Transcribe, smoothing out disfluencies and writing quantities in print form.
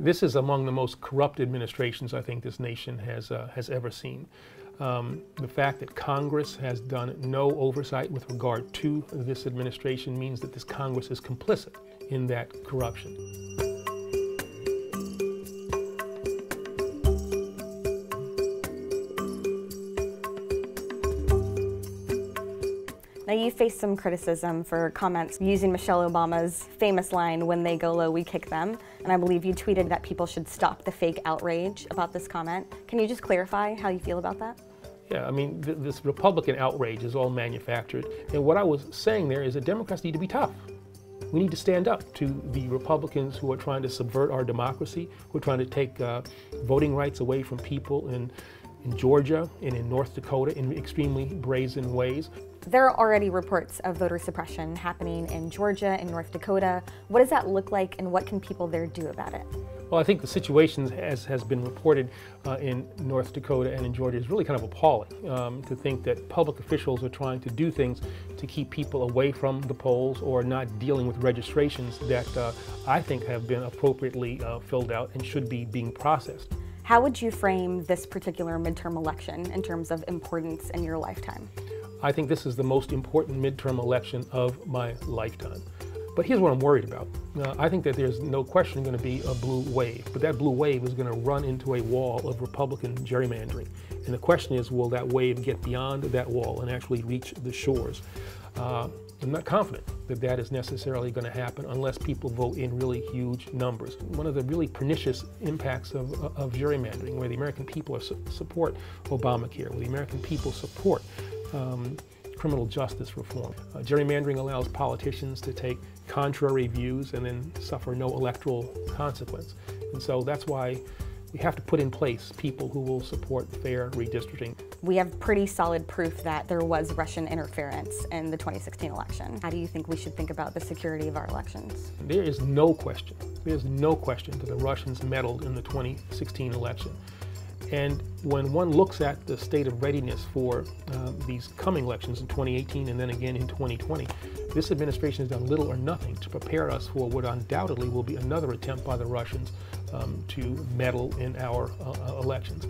This is among the most corrupt administrations I think this nation has ever seen. The fact that Congress has done no oversight with regard to this administration means that this Congress is complicit in that corruption. Now, you faced some criticism for comments using Michelle Obama's famous line, "When they go low, we kick them." And I believe you tweeted that people should stop the fake outrage about this comment. Can you just clarify how you feel about that? Yeah, I mean, this Republican outrage is all manufactured. And what I was saying there is that Democrats need to be tough. We need to stand up to the Republicans who are trying to subvert our democracy, who are trying to take voting rights away from people in Georgia and in North Dakota in extremely brazen ways. There are already reports of voter suppression happening in Georgia and North Dakota. What does that look like, and what can people there do about it? Well, I think the situation, as has been reported in North Dakota and in Georgia, is really kind of appalling to think that public officials are trying to do things to keep people away from the polls or not dealing with registrations that I think have been appropriately filled out and should be being processed. How would you frame this particular midterm election in terms of importance in your lifetime? I think this is the most important midterm election of my lifetime. But here's what I'm worried about. I think that there's no question going to be a blue wave, but that blue wave is going to run into a wall of Republican gerrymandering. And the question is, will that wave get beyond that wall and actually reach the shores? I'm not confident that that is necessarily going to happen unless people vote in really huge numbers. One of the really pernicious impacts of gerrymandering, where the American people support Obamacare, where the American people support criminal justice reform. Gerrymandering allows politicians to take contrary views and then suffer no electoral consequence. And so that's why we have to put in place people who will support fair redistricting. We have pretty solid proof that there was Russian interference in the 2016 election. How do you think we should think about the security of our elections? There is no question that the Russians meddled in the 2016 election. And when one looks at the state of readiness for these coming elections in 2018 and then again in 2020, this administration has done little or nothing to prepare us for what undoubtedly will be another attempt by the Russians to meddle in our elections.